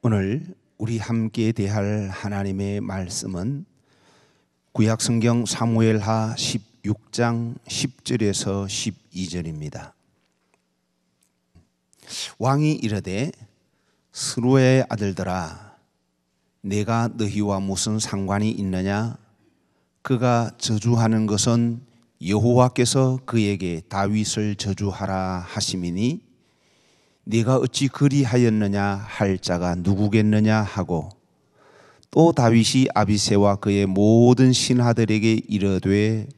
오늘 우리 함께 대할 하나님의 말씀은 구약성경 사무엘하 16장 10절에서 12절입니다. 왕이 이르되 스루의 아들들아 내가 너희와 무슨 상관이 있느냐? 그가 저주하는 것은 여호와께서 그에게 다윗을 저주하라 하심이니 네가 어찌 그리하였느냐 할 자가 누구겠느냐 하고, 또 다윗이 아비새와 그의 모든 신하들에게 이르되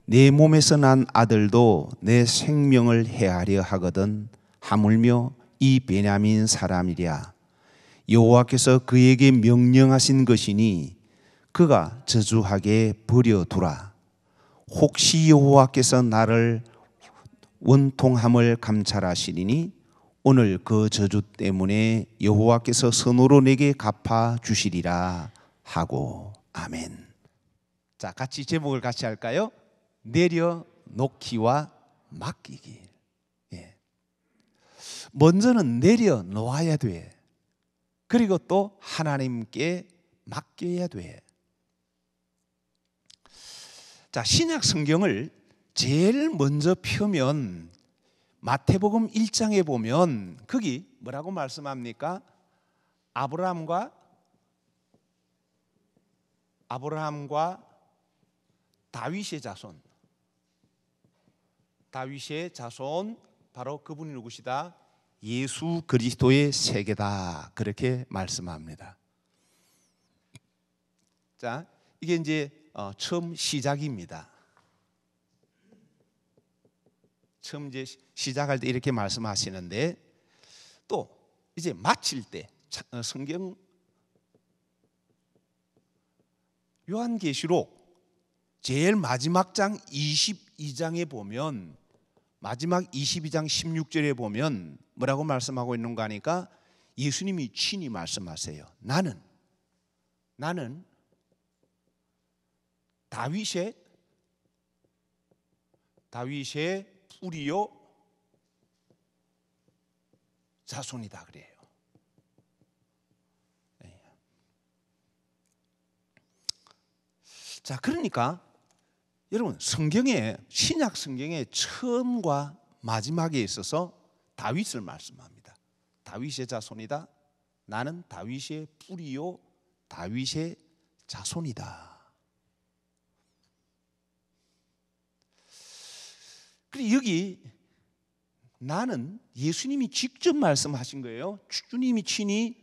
내 몸에서 난 아들도 내 생명을 해하려 하거든 하물며 이 베냐민 사람이랴. 여호와께서 그에게 명령하신 것이니 그가 저주하게 버려두라. 혹시 여호와께서 나를 원통함을 감찰하시리니 오늘 그 저주 때문에 여호와께서 선으로 내게 갚아 주시리라 하고. 아멘. 자, 같이 제목을 같이 할까요? 내려놓기와 맡기기. 먼저는 내려놓아야 돼. 그리고 또 하나님께 맡겨야 돼. 자, 신약 성경을 제일 먼저 펴면 마태복음 1장에 보면 거기 뭐라고 말씀합니까? 아브라함과 다윗의 자손. 다윗의 자손, 바로 그분이 누구시다? 예수 그리스도의 세계다. 그렇게 말씀합니다. 자, 이게 이제 처음 시작입니다. 처음 이제 시작할 때 이렇게 말씀하시는데, 또 이제 마칠 때 성경 요한계시록 제일 마지막 장 22장에 보면, 마지막 22장 16절에 보면 뭐라고 말씀하고 있는가 하니까 예수님이 친히 말씀하세요. 나는 다윗의 뿌리요 자손이다 그래요. 자, 그러니까 여러분, 성경에, 신약 성경의 처음과 마지막에 있어서 다윗을 말씀합니다. 다윗의 자손이다. 나는 다윗의 뿌리요 다윗의 자손이다. 그리고 여기 나는 예수님이 직접 말씀하신 거예요. 주님이 친히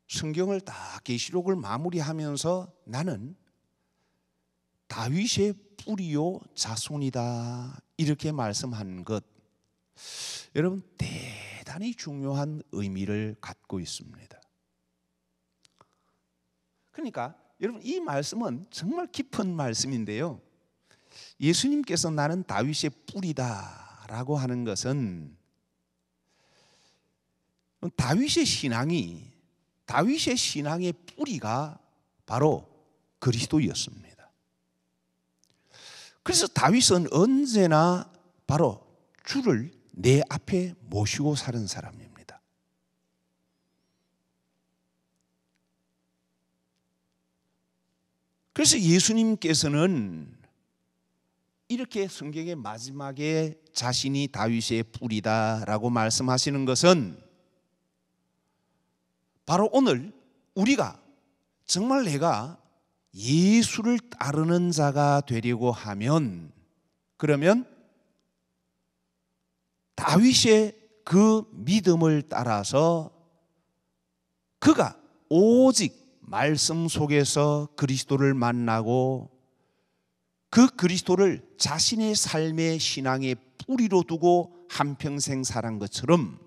성경을 다 계시록을 마무리하면서 나는 다윗의 뿌리요 자손이다 이렇게 말씀한 것, 여러분 대단히 중요한 의미를 갖고 있습니다. 그러니까 여러분, 이 말씀은 정말 깊은 말씀인데요, 예수님께서 나는 다윗의 뿌리다라고 하는 것은 다윗의 신앙의 뿌리가 바로 그리스도였습니다. 그래서 다윗은 언제나 바로 주를 내 앞에 모시고 사는 사람입니다. 그래서 예수님께서는 이렇게 성경의 마지막에 자신이 다윗의 뿌리다라고 말씀하시는 것은 바로 오늘 우리가 정말 내가 예수를 따르는 자가 되려고 하면, 그러면 다윗의 그 믿음을 따라서 그가 오직 말씀 속에서 그리스도를 만나고 그 그리스도를 자신의 삶의 신앙의 뿌리로 두고 한평생 살한 것처럼,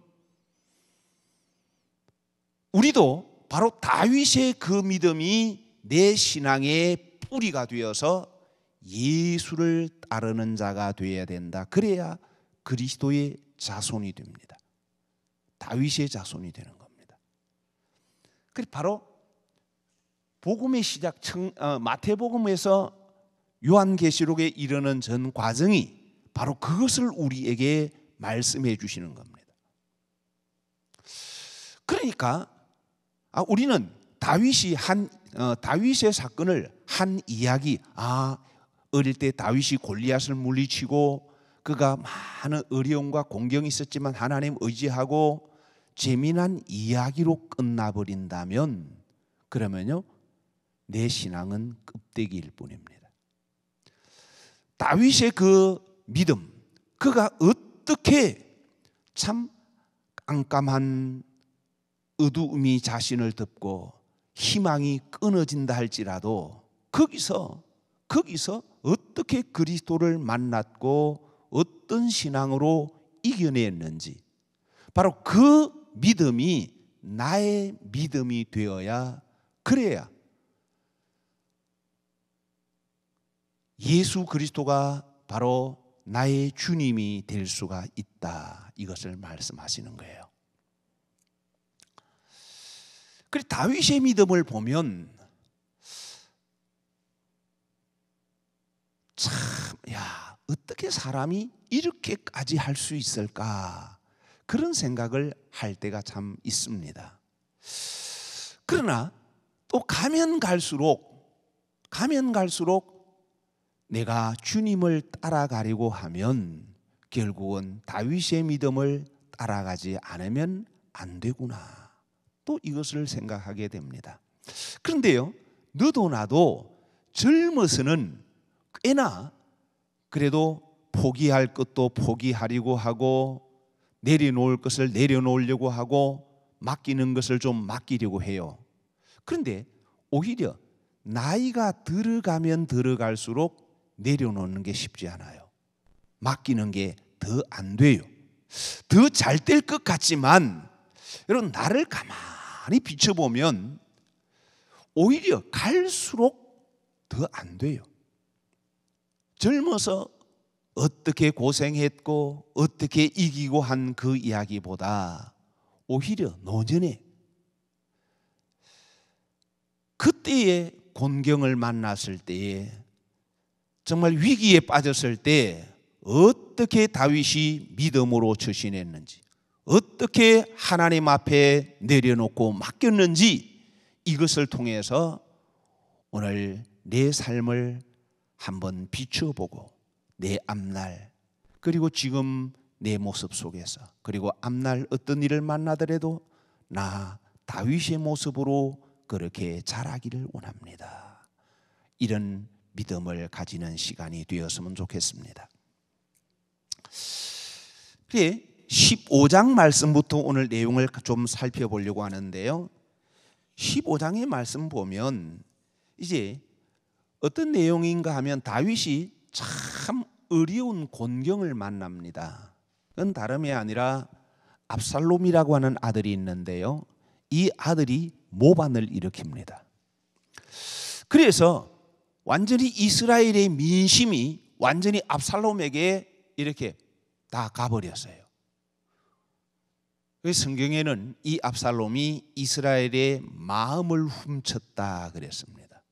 우리도 바로 다윗의 그 믿음이 내 신앙의 뿌리가 되어서 예수를 따르는 자가 되어야 된다. 그래야 그리스도의 자손이 됩니다. 다윗의 자손이 되는 겁니다. 그리고 바로 복음의 시작, 마태복음에서 요한계시록에 이르는 전 과정이 바로 그것을 우리에게 말씀해 주시는 겁니다. 그러니까 우리는 다윗의 사건을 한 이야기, 어릴 때 다윗이 골리앗을 물리치고 그가 많은 어려움과 공경이 있었지만 하나님 의지하고 재미난 이야기로 끝나버린다면 그러면요 내 신앙은 껍데기일 뿐입니다. 다윗의 그 믿음, 그가 어떻게 참 깜깜한 어두움이 자신을 덮고 희망이 끊어진다 할지라도 거기서 어떻게 그리스도를 만났고 어떤 신앙으로 이겨냈는지, 바로 그 믿음이 나의 믿음이 되어야, 그래야 예수 그리스도가 바로 나의 주님이 될 수가 있다, 이것을 말씀하시는 거예요. 그래, 다윗의 믿음을 보면 참, 어떻게 사람이 이렇게까지 할 수 있을까, 그런 생각을 할 때가 참 있습니다. 그러나 또 가면 갈수록 내가 주님을 따라가려고 하면 결국은 다윗의 믿음을 따라가지 않으면 안 되구나, 또 이것을 생각하게 됩니다. 그런데요, 너도 나도 젊어서는 꽤나 그래도 포기할 것도 포기하려고 하고 내려놓을 것을 내려놓으려고 하고 맡기는 것을 좀 맡기려고 해요. 그런데 오히려 나이가 들어가면 들어갈수록 내려놓는 게 쉽지 않아요. 맡기는 게 더 안 돼요. 더 잘 될 것 같지만 여러분, 나를 가만히 비춰보면 오히려 갈수록 더 안 돼요. 젊어서 어떻게 고생했고 어떻게 이기고 한 그 이야기보다 오히려 노년에 그때의 곤경을 만났을 때에, 정말 위기에 빠졌을 때 어떻게 다윗이 믿음으로 처신했는지, 어떻게 하나님 앞에 내려놓고 맡겼는지, 이것을 통해서 오늘 내 삶을 한번 비춰보고 내 앞날, 그리고 지금 내 모습 속에서, 그리고 앞날 어떤 일을 만나더라도 나 다윗의 모습으로 그렇게 자라기를 원합니다. 이런 믿음을 가지는 시간이 되었으면 좋겠습니다. 15장 말씀부터 오늘 내용을 좀 살펴보려고 하는데요, 15장의 말씀 보면 이제 어떤 내용인가 하면 다윗이 참 어려운 곤경을 만납니다. 그건 다름이 아니라 압살롬이라고 하는 아들이 있는데요, 이 아들이 모반을 일으킵니다. 그래서 완전히 이스라엘의 민심이 완전히 압살롬에게 이렇게 다 가버렸어요. 성경에는 이 압살롬이 이스라엘의 마음을 훔쳤다 그랬습니다.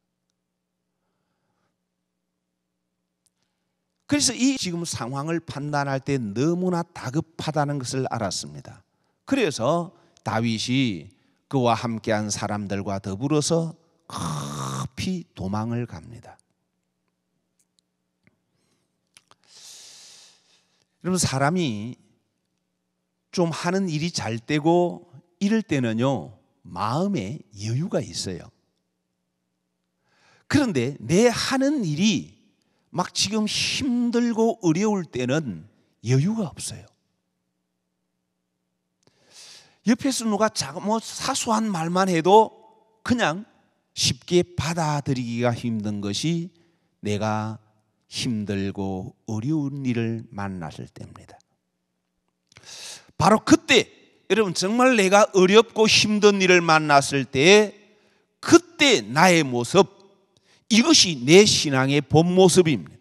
그래서 이 지금 상황을 판단할 때 너무나 다급하다는 것을 알았습니다. 그래서 다윗이 그와 함께한 사람들과 더불어서 급히 도망을 갑니다. 여러분, 사람이 좀 하는 일이 잘 되고 이럴 때는요, 마음에 여유가 있어요. 그런데 내 하는 일이 막 지금 힘들고 어려울 때는 여유가 없어요. 옆에서 누가 사소한 말만 해도 그냥 쉽게 받아들이기가 힘든 것이 내가 힘들고 어려운 일을 만났을 때입니다. 바로 그때, 여러분, 정말 내가 어렵고 힘든 일을 만났을 때 그때 나의 모습, 이것이 내 신앙의 본 모습입니다.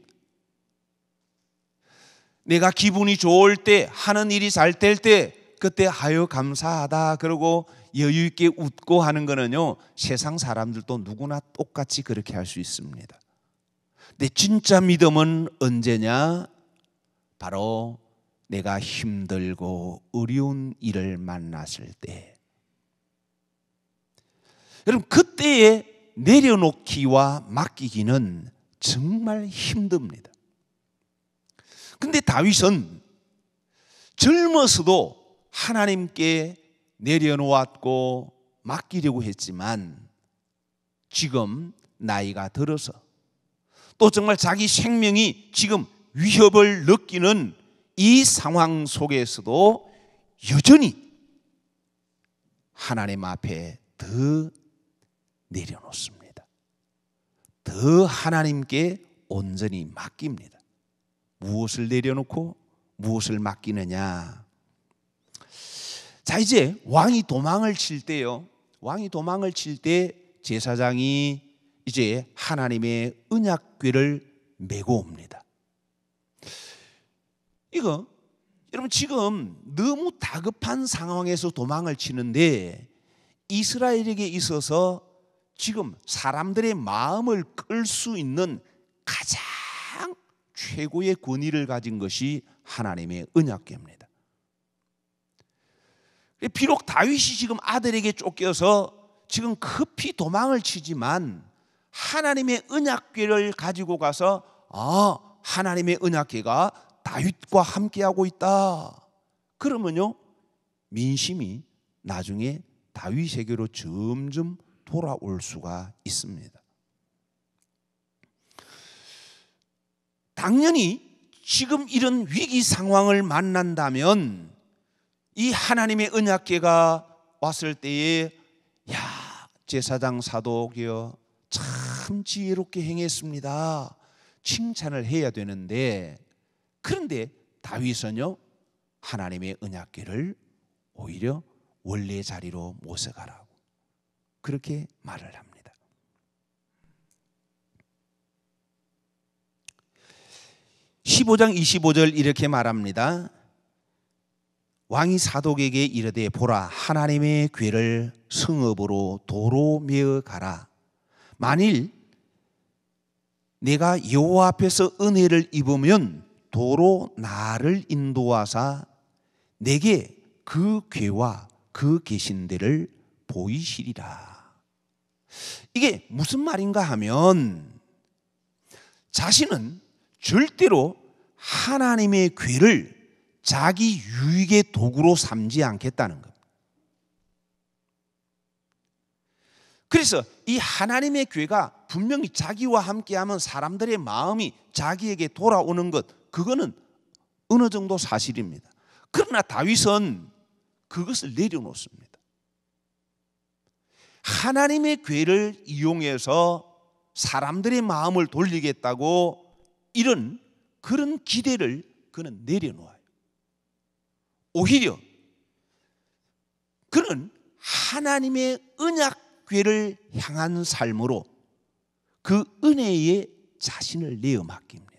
내가 기분이 좋을 때, 하는 일이 잘 될 때 그때 하여 감사하다 그러고 여유 있게 웃고 하는 거는요, 세상 사람들도 누구나 똑같이 그렇게 할 수 있습니다. 근데 진짜 믿음은 언제냐? 바로 내가 힘들고 어려운 일을 만났을 때, 여러분, 그때에 내려놓기와 맡기기는 정말 힘듭니다. 근데 다윗은 젊어서도 하나님께 내려놓았고 맡기려고 했지만 지금 나이가 들어서 또 정말 자기 생명이 지금 위협을 느끼는 이 상황 속에서도 여전히 하나님 앞에 더 내려놓습니다. 더 하나님께 온전히 맡깁니다. 무엇을 내려놓고 무엇을 맡기느냐? 자, 이제 왕이 도망을 칠 때요. 왕이 도망을 칠 때 제사장이 이제 하나님의 언약궤를 메고 옵니다. 이거 여러분, 지금 너무 다급한 상황에서 도망을 치는데 이스라엘에게 있어서 지금 사람들의 마음을 끌 수 있는 가장 최고의 권위를 가진 것이 하나님의 언약궤입니다. 비록 다윗이 지금 아들에게 쫓겨서 지금 급히 도망을 치지만 하나님의 언약궤를 가지고 가서 하나님의 언약궤가 다윗과 함께하고 있다. 그러면요, 민심이 나중에 다윗에게로 점점 돌아올 수가 있습니다. 당연히 지금 이런 위기 상황을 만난다면 이 하나님의 언약궤가 왔을 때에 제사장 사독이여 참 지혜롭게 행했습니다, 칭찬을 해야 되는데, 그런데 다윗은요, 하나님의 언약궤를 오히려 원래 자리로 모셔가라고 그렇게 말을 합니다. 15장 25절 이렇게 말합니다. 왕이 사독에게 이르되 보라, 하나님의 궤를 성읍으로 도로 메어 가라. 만일 내가 여호와 앞에서 은혜를 입으면 도로 나를 인도하사 내게 그 궤와 그 계신 데를 보이시리라. 이게 무슨 말인가 하면 자신은 절대로 하나님의 궤를 자기 유익의 도구로 삼지 않겠다는 것. 그래서 이 하나님의 궤가 분명히 자기와 함께하면 사람들의 마음이 자기에게 돌아오는 것, 그거는 어느 정도 사실입니다. 그러나 다윗은 그것을 내려놓습니다. 하나님의 궤를 이용해서 사람들의 마음을 돌리겠다고 이런 그런 기대를 그는 내려놓아요. 오히려 그는 하나님의 언약궤를 향한 삶으로 그 은혜에 자신을 내어 맡깁니다.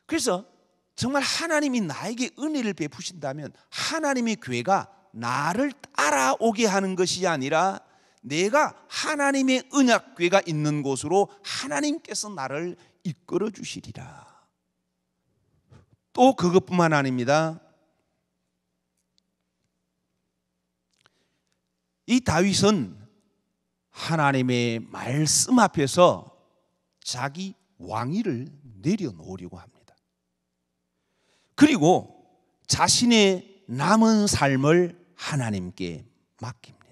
그래서 정말 하나님이 나에게 은혜를 베푸신다면 하나님의 궤가 나를 따라오게 하는 것이 아니라 내가 하나님의 언약궤가 있는 곳으로 하나님께서 나를 이끌어 주시리라. 또 그것뿐만 아닙니다. 이 다윗은 하나님의 말씀 앞에서 자기 왕위를 내려놓으려고 합니다. 그리고 자신의 남은 삶을 하나님께 맡깁니다.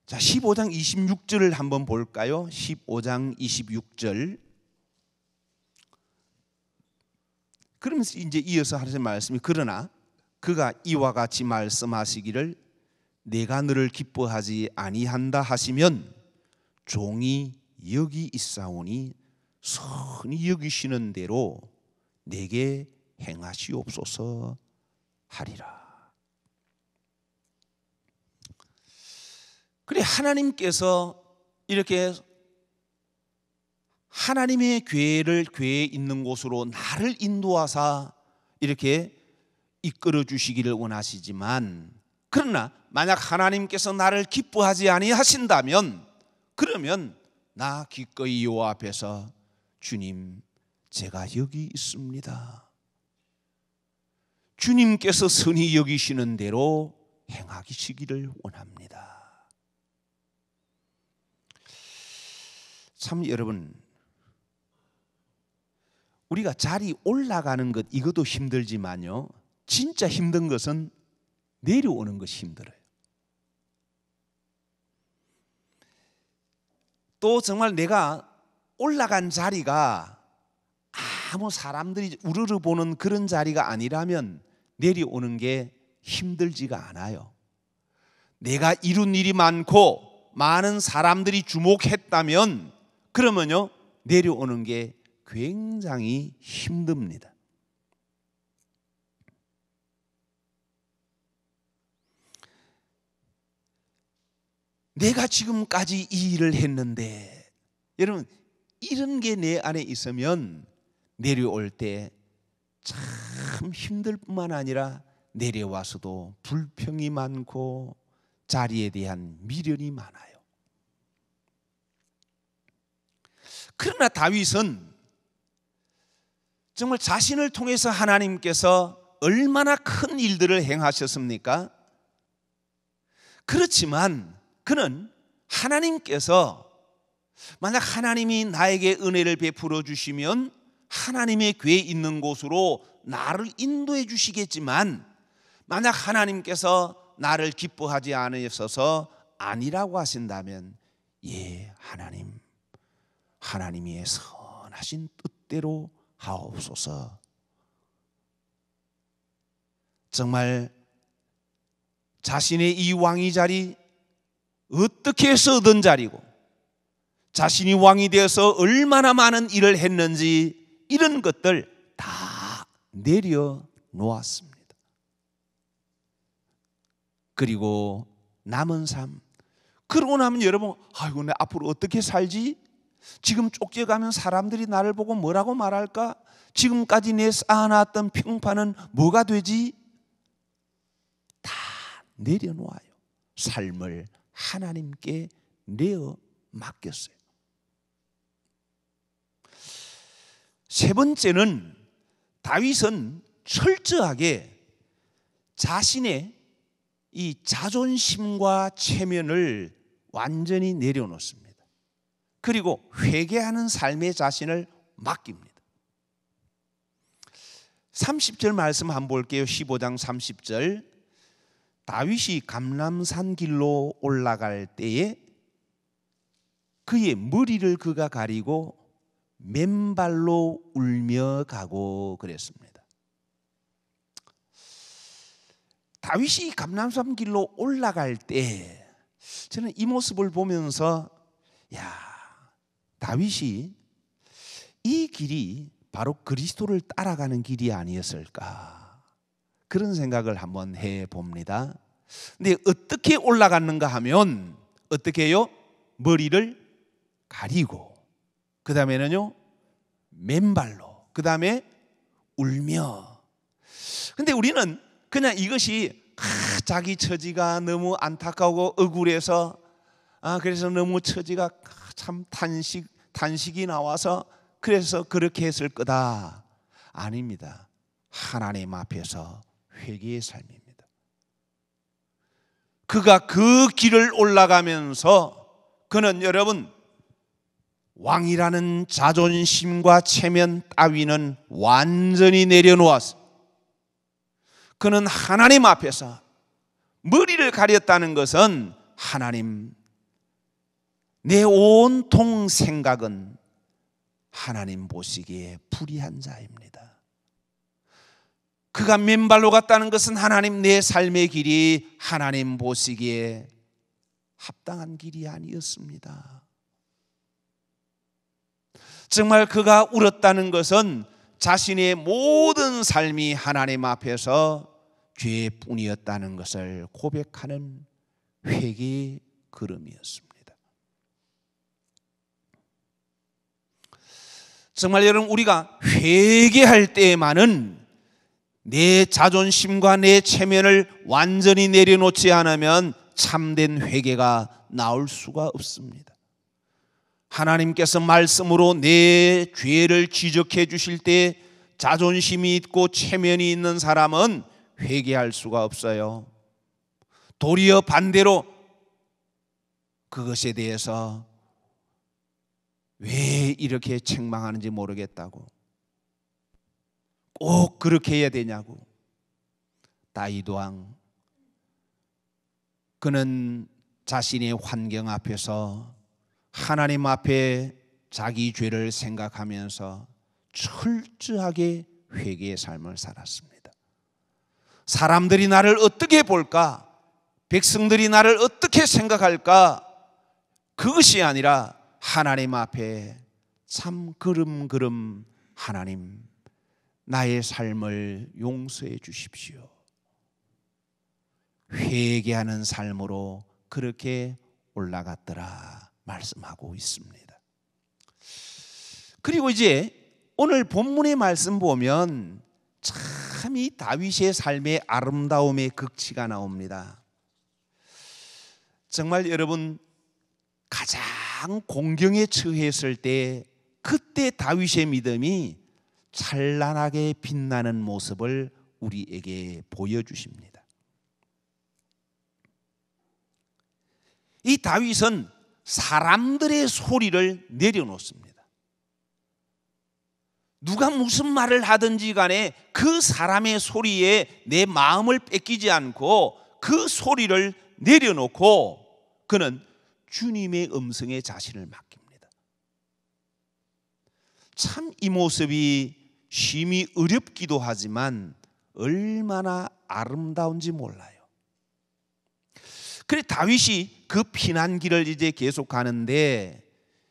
자, 15장 26절을 한번 볼까요? 15장 26절. 그러면서 이제 이어서 하시는 말씀이, 그러나 그가 이와 같이 말씀하시기를 내가 너를 기뻐하지 아니한다 하시면 종이 여기 있사오니 선히 여기시는 대로 내게 행하시옵소서 하리라. 그래, 하나님께서 이렇게 하나님의 궤에 있는 곳으로 나를 인도하사 이렇게 이끌어 주시기를 원하시지만, 그러나 만약 하나님께서 나를 기뻐하지 아니하신다면 그러면 나 기꺼이 여호와 앞에서 주님, 제가 여기 있습니다, 주님께서 선히 여기시는 대로 행하시기를 원합니다. 참 여러분, 우리가 자리 올라가는 것 이것도 힘들지만요, 진짜 힘든 것은 내려오는 것이 힘들어요. 또 정말 내가 올라간 자리가 아무 사람들이 우르르 보는 그런 자리가 아니라면 내려오는 게 힘들지가 않아요. 내가 이룬 일이 많고 많은 사람들이 주목했다면 그러면요, 내려오는 게 굉장히 힘듭니다. 내가 지금까지 이 일을 했는데, 여러분 이런 게 내 안에 있으면 내려올 때 참 힘들 뿐만 아니라 내려와서도 불평이 많고 자리에 대한 미련이 많아요. 그러나 다윗은 정말 자신을 통해서 하나님께서 얼마나 큰 일들을 행하셨습니까? 그렇지만 그는 하나님께서 만약 하나님이 나에게 은혜를 베풀어 주시면 하나님의 궤에 있는 곳으로 나를 인도해 주시겠지만, 만약 하나님께서 나를 기뻐하지 않으셔서 아니라고 하신다면, 예, 하나님의 선하신 뜻대로 하옵소서. 정말 자신의 이 왕위 자리 어떻게 해서 얻은 자리고, 자신이 왕이 되어서 얼마나 많은 일을 했는지 이런 것들 다 내려놓았습니다. 그리고 남은 삶, 그러고 나면 여러분, 아이고 내 앞으로 어떻게 살지? 지금 쫓겨가면 사람들이 나를 보고 뭐라고 말할까? 지금까지 내 쌓아놨던 평판은 뭐가 되지? 다 내려놓아요. 삶을 하나님께 내어 맡겼어요. 세 번째는 다윗은 철저하게 자신의 이 자존심과 체면을 완전히 내려놓습니다. 그리고 회개하는 삶의 자신을 맡깁니다. 30절 말씀 한번 볼게요. 15장 30절. 다윗이 감람산 길로 올라갈 때에 그의 머리를 그가 가리고 맨발로 울며 가고 그랬습니다. 다윗이 감람산 길로 올라갈 때 저는 이 모습을 보면서, 야, 다윗이 이 길이 바로 그리스도를 따라가는 길이 아니었을까, 그런 생각을 한번 해봅니다. 근데 어떻게 올라갔는가 하면 어떻게 해요? 머리를 가리고, 그 다음에는요 맨발로, 그 다음에 울며. 근데 우리는 그냥 이것이 자기 처지가 너무 안타까우고 억울해서 그래서 너무 처지가 참 탄식이 나와서 그래서 그렇게 했을 거다. 아닙니다. 하나님 앞에서 회개의 삶입니다. 그가 그 길을 올라가면서 그는 여러분 왕이라는 자존심과 체면 따위는 완전히 내려놓았어. 그는 하나님 앞에서 머리를 가렸다는 것은, 하나님, 내 온통 생각은 하나님 보시기에 불의한 자입니다. 그가 맨발로 갔다는 것은 하나님, 내 삶의 길이 하나님 보시기에 합당한 길이 아니었습니다. 정말 그가 울었다는 것은 자신의 모든 삶이 하나님 앞에서 죄뿐이었다는 것을 고백하는 회개의 걸음이었습니다. 정말 여러분, 우리가 회개할 때에만은 내 자존심과 내 체면을 완전히 내려놓지 않으면 참된 회개가 나올 수가 없습니다. 하나님께서 말씀으로 내 죄를 지적해 주실 때 자존심이 있고 체면이 있는 사람은 회개할 수가 없어요. 도리어 반대로 그것에 대해서 왜 이렇게 책망하는지 모르겠다고, 꼭 그렇게 해야 되냐고. 다윗 왕, 그는 자신의 환경 앞에서 하나님 앞에 자기 죄를 생각하면서 철저하게 회개의 삶을 살았습니다. 사람들이 나를 어떻게 볼까? 백성들이 나를 어떻게 생각할까? 그것이 아니라 하나님 앞에 참 그름그름 하나님, 나의 삶을 용서해 주십시오. 회개하는 삶으로 그렇게 올라갔더라 말씀하고 있습니다. 그리고 이제 오늘 본문의 말씀 보면 참 이 다윗의 삶의 아름다움의 극치가 나옵니다. 정말 여러분, 가장 공경에 처했을 때 그때 다윗의 믿음이 찬란하게 빛나는 모습을 우리에게 보여주십니다. 이 다윗은 사람들의 소리를 내려놓습니다. 누가 무슨 말을 하든지 간에 그 사람의 소리에 내 마음을 뺏기지 않고 그 소리를 내려놓고 그는 주님의 음성에 자신을 맡깁니다. 참 이 모습이 심히 어렵기도 하지만 얼마나 아름다운지 몰라요. 그래 다윗이 그 피난길을 이제 계속 가는데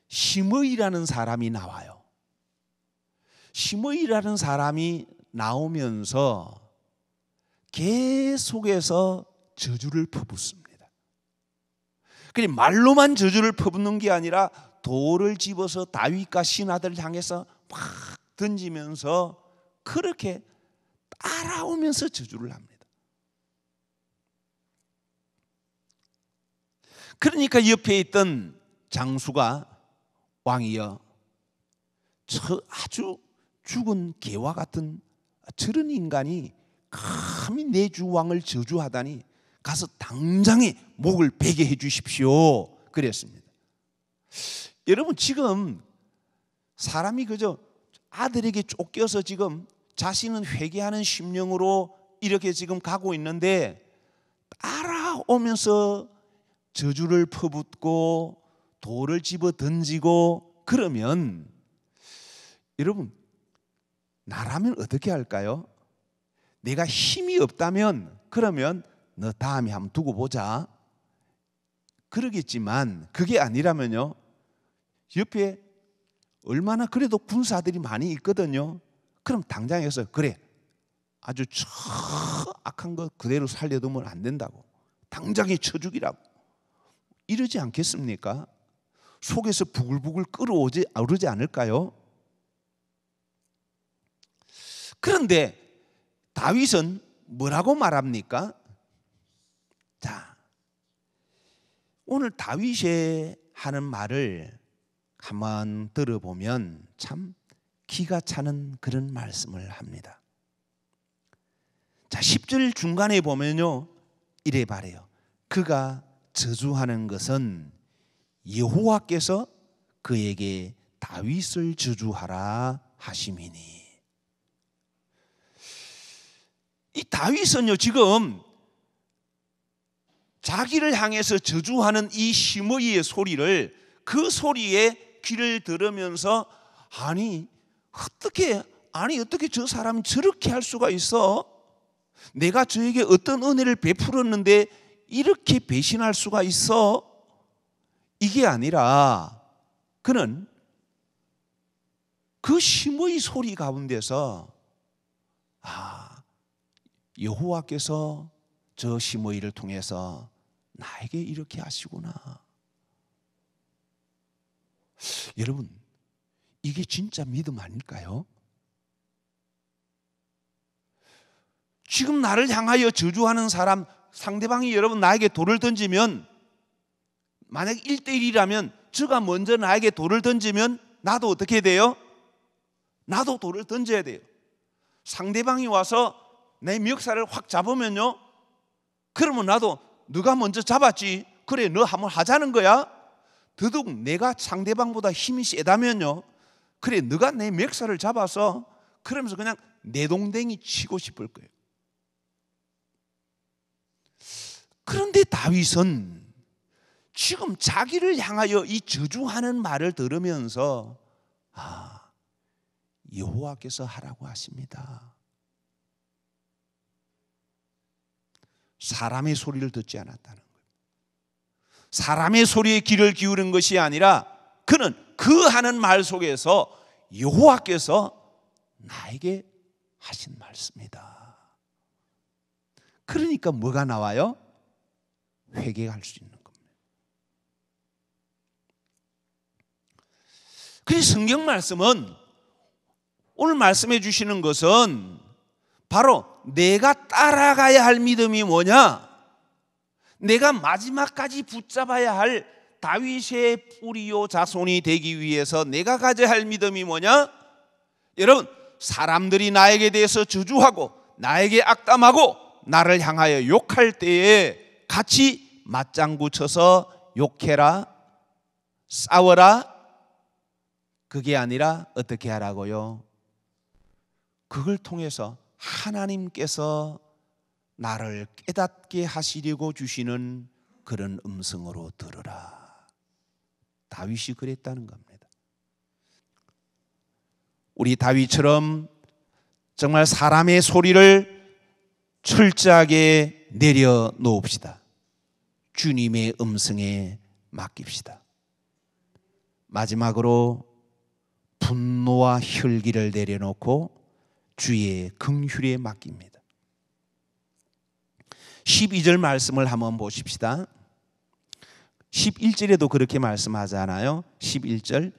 시므이라는 사람이 나와요. 시므이라는 사람이 나오면서 계속해서 저주를 퍼붓습니다. 그래 말로만 저주를 퍼붓는 게 아니라 돌을 집어서 다윗과 신하들을 향해서 막 던지면서 그렇게 따라오면서 저주를 합니다. 그러니까 옆에 있던 장수가 왕이여, 저 아주 죽은 개와 같은 저런 인간이 감히 내 주 왕을 저주하다니 가서 당장에 목을 베게 해 주십시오 그랬습니다. 여러분, 지금 사람이 그저 아들에게 쫓겨서 지금 자신은 회개하는 심령으로 이렇게 지금 가고 있는데 따라오면서 저주를 퍼붓고 돌을 집어 던지고 그러면 여러분, 나라면 어떻게 할까요? 내가 힘이 없다면 그러면 너 다음에 한번 두고 보자 그러겠지만, 그게 아니라면요, 옆에 얼마나 그래도 군사들이 많이 있거든요. 그럼 당장에서 그래, 아주 악한 거 그대로 살려두면 안 된다고, 당장에 쳐 죽이라고 이러지 않겠습니까? 속에서 부글부글 끓어오지 않을까요? 그런데 다윗은 뭐라고 말합니까? 자, 오늘 다윗이 하는 말을 한번 들어보면 참 기가 차는 그런 말씀을 합니다. 자, 10절 중간에 보면요, 이래 말해요. 그가 저주하는 것은 여호와께서 그에게 다윗을 저주하라 하심이니. 이 다윗은요, 지금 자기를 향해서 저주하는 이 시므이의 소리를, 그 소리에 귀를 들으면서 어떻게 저 사람이 저렇게 할 수가 있어? 내가 저에게 어떤 은혜를 베풀었는데 이렇게 배신할 수가 있어? 이게 아니라 그는 그 시므이 소리 가운데서 여호와께서 저 시므이를 통해서 나에게 이렇게 하시구나. 여러분, 이게 진짜 믿음 아닐까요? 지금 나를 향하여 저주하는 사람, 상대방이 여러분 나에게 돌을 던지면, 만약 1대1이라면 저가 먼저 나에게 돌을 던지면 나도 어떻게 돼요? 나도 돌을 던져야 돼요. 상대방이 와서 내 멱살을 확 잡으면요, 그러면 나도 네가 먼저 잡았지, 그래 너 한번 하자는 거야. 더더욱 내가 상대방보다 힘이 세다면요, 그래 네가 내 멱살을 잡아서, 그러면서 그냥 내동댕이 치고 싶을 거예요. 그런데 다윗은 지금 자기를 향하여 이 저주하는 말을 들으면서 여호와께서 하라고 하십니다. 사람의 소리를 듣지 않았다는 거예요. 사람의 소리에 귀를 기울인 것이 아니라 그는 그 하는 말 속에서 여호와께서 나에게 하신 말씀이다. 그러니까 뭐가 나와요? 회개할 수 있는 겁니다. 그래서 성경 말씀은, 오늘 말씀해 주시는 것은 바로 내가 따라가야 할 믿음이 뭐냐, 내가 마지막까지 붙잡아야 할 다윗의 뿌리요 자손이 되기 위해서 내가 가져야 할 믿음이 뭐냐? 여러분, 사람들이 나에게 대해서 저주하고 나에게 악담하고 나를 향하여 욕할 때에 같이 맞장구 쳐서 욕해라, 싸워라, 그게 아니라 어떻게 하라고요? 그걸 통해서 하나님께서 나를 깨닫게 하시려고 주시는 그런 음성으로 들으라. 다윗이 그랬다는 겁니다. 우리 다윗처럼 정말 사람의 소리를 철저하게 내려놓읍시다. 주님의 음성에 맡깁시다. 마지막으로 분노와 혈기를 내려놓고 주의 긍휼에 맡깁니다. 12절 말씀을 한번 보십시다. 11절에도 그렇게 말씀하잖아요. 11절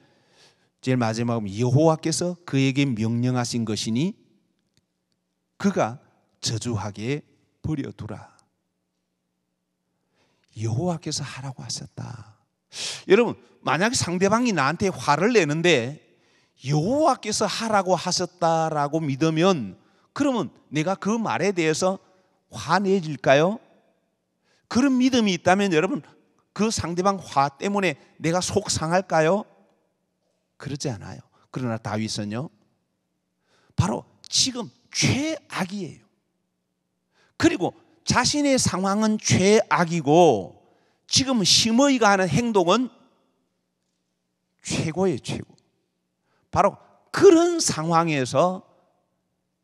제일 마지막은 여호와께서 그에게 명령하신 것이니 그가 저주하게 버려두라. 여호와께서 하라고 하셨다. 여러분, 만약 상대방이 나한테 화를 내는데 여호와께서 하라고 하셨다라고 믿으면, 그러면 내가 그 말에 대해서 화내질까요? 그런 믿음이 있다면 여러분, 그 상대방 화 때문에 내가 속 상할까요? 그러지 않아요. 그러나 다윗은요, 바로 지금 최악이에요. 그리고 자신의 상황은 최악이고 지금 시므이가 하는 행동은 최고예요, 최고. 바로 그런 상황에서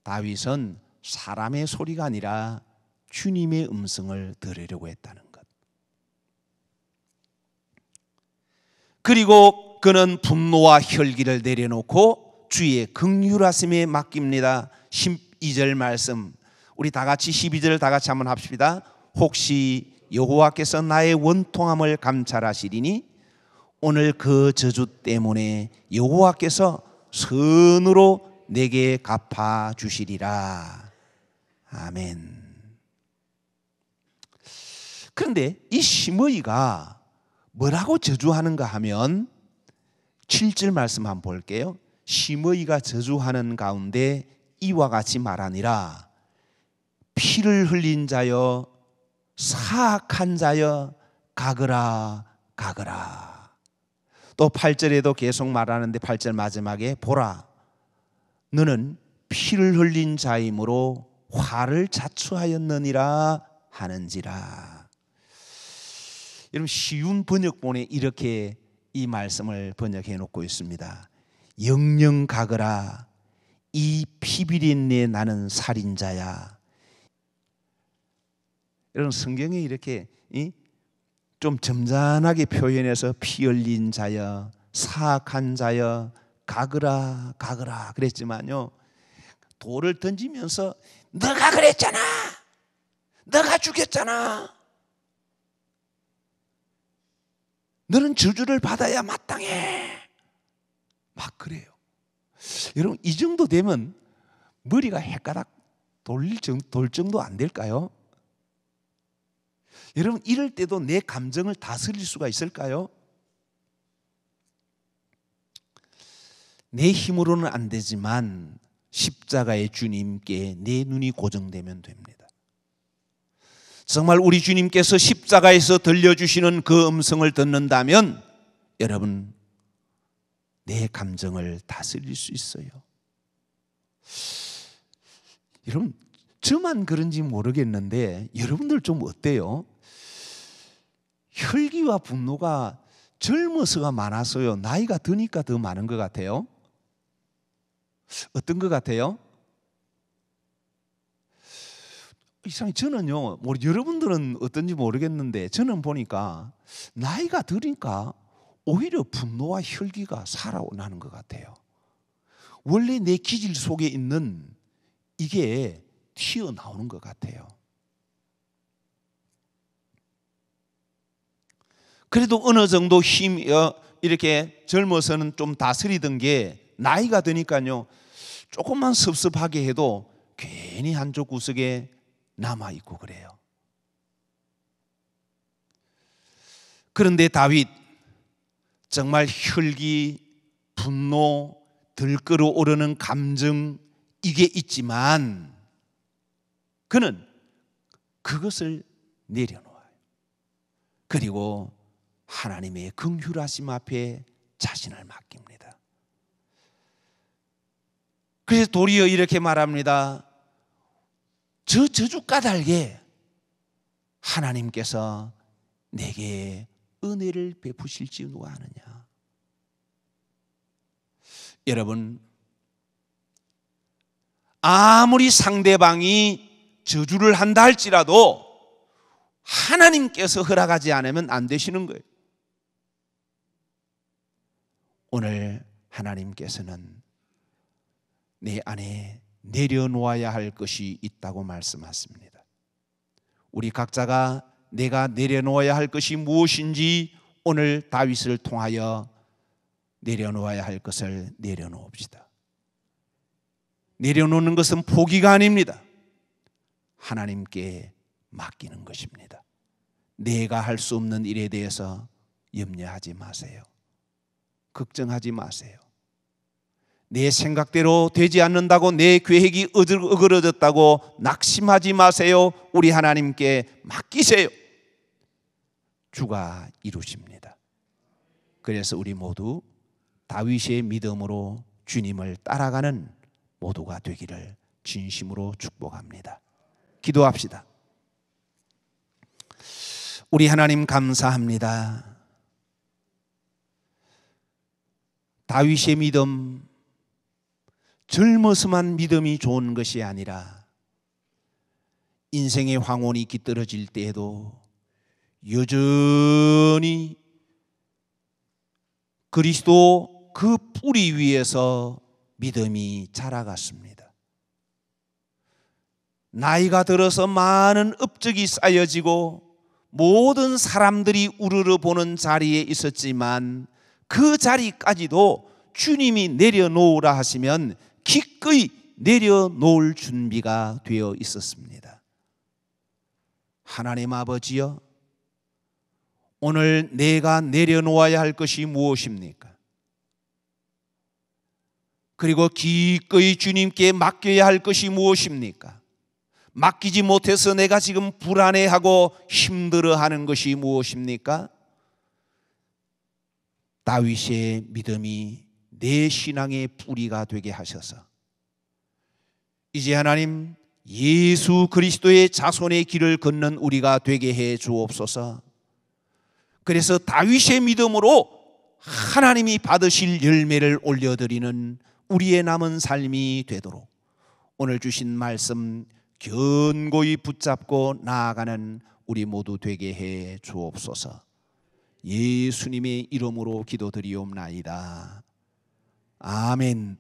다윗은 사람의 소리가 아니라 주님의 음성을 들으려고 했다는 것. 그리고 그는 분노와 혈기를 내려놓고 주의 긍휼하심에 맡깁니다. 12절 말씀, 우리 다 같이 12절 다 같이 한번 합시다. 혹시 여호와께서 나의 원통함을 감찰하시리니 오늘 그 저주 때문에 여호와께서 선으로 내게 갚아 주시리라. 아멘. 그런데 이 시므이가 뭐라고 저주하는가 하면 7절 말씀 한번 볼게요. 시므이가 저주하는 가운데 이와 같이 말하니라. 피를 흘린 자여, 사악한 자여, 가거라, 가거라. 또 8절에도 계속 말하는데 8절 마지막에 보라, 너는 피를 흘린 자이므로 화를 자초하였느니라 하는지라. 여러분, 쉬운 번역본에 이렇게 이 말씀을 번역해 놓고 있습니다. 영영 가거라, 이 피비린내 나는 살인자야. 여러분, 성경에 이렇게 좀 점잖하게 표현해서 피 흘린 자여, 사악한 자여, 가거라, 가거라 그랬지만요, 돌을 던지면서 너가 그랬잖아, 너가 죽였잖아, 너는 저주를 받아야 마땅해, 막 그래요. 여러분, 이 정도 되면 머리가 헷가닥 돌 정도 안 될까요? 여러분, 이럴 때도 내 감정을 다스릴 수가 있을까요? 내 힘으로는 안 되지만 십자가의 주님께 내 눈이 고정되면 됩니다. 정말 우리 주님께서 십자가에서 들려주시는 그 음성을 듣는다면 여러분, 내 감정을 다스릴 수 있어요. 여러분, 저만 그런지 모르겠는데 여러분들 좀 어때요? 혈기와 분노가 젊어서가 많아서요, 나이가 드니까 더 많은 것 같아요? 어떤 것 같아요? 이상하게 저는요, 여러분들은 어떤지 모르겠는데 저는 보니까 나이가 드니까 오히려 분노와 혈기가 살아나는 것 같아요. 원래 내 기질 속에 있는 이게 튀어나오는 것 같아요. 그래도 어느 정도 이렇게 젊어서는 좀 다스리던 게 나이가 드니까요, 조금만 섭섭하게 해도 괜히 한쪽 구석에 남아있고 그래요. 그런데 다윗, 정말 혈기, 분노, 들끓어 오르는 감정, 이게 있지만 그는 그것을 내려놓아요. 그리고 하나님의 긍휼하심 앞에 자신을 맡깁니다. 그래서 도리어 이렇게 말합니다. 저 저주 까닭에 하나님께서 내게 은혜를 베푸실지 누가 아느냐. 여러분, 아무리 상대방이 저주를 한다 할지라도 하나님께서 허락하지 않으면 안 되시는 거예요. 오늘 하나님께서는 내 안에 내려놓아야 할 것이 있다고 말씀하십니다. 우리 각자가 내가 내려놓아야 할 것이 무엇인지 오늘 다윗을 통하여 내려놓아야 할 것을 내려놓읍시다. 내려놓는 것은 포기가 아닙니다. 하나님께 맡기는 것입니다. 내가 할 수 없는 일에 대해서 염려하지 마세요. 걱정하지 마세요. 내 생각대로 되지 않는다고, 내 계획이 어그러졌다고 낙심하지 마세요. 우리 하나님께 맡기세요. 주가 이루십니다. 그래서 우리 모두 다윗의 믿음으로 주님을 따라가는 모두가 되기를 진심으로 축복합니다. 기도합시다. 우리 하나님 감사합니다. 다윗의 믿음, 젊어서만 믿음이 좋은 것이 아니라 인생의 황혼이 깃들어질 때에도 여전히 그리스도 그 뿌리 위에서 믿음이 자라갔습니다. 나이가 들어서 많은 업적이 쌓여지고 모든 사람들이 우르르 보는 자리에 있었지만 그 자리까지도 주님이 내려놓으라 하시면 기꺼이 내려놓을 준비가 되어 있었습니다. 하나님 아버지여, 오늘 내가 내려놓아야 할 것이 무엇입니까? 그리고 기꺼이 주님께 맡겨야 할 것이 무엇입니까? 맡기지 못해서 내가 지금 불안해하고 힘들어하는 것이 무엇입니까? 다윗의 믿음이 내 신앙의 뿌리가 되게 하셔서 이제 하나님, 예수 그리스도의 자손의 길을 걷는 우리가 되게 해 주옵소서. 그래서 다윗의 믿음으로 하나님이 받으실 열매를 올려드리는 우리의 남은 삶이 되도록 오늘 주신 말씀 견고히 붙잡고 나아가는 우리 모두 되게 해 주옵소서. 예수님의 이름으로 기도드리옵나이다. 아멘.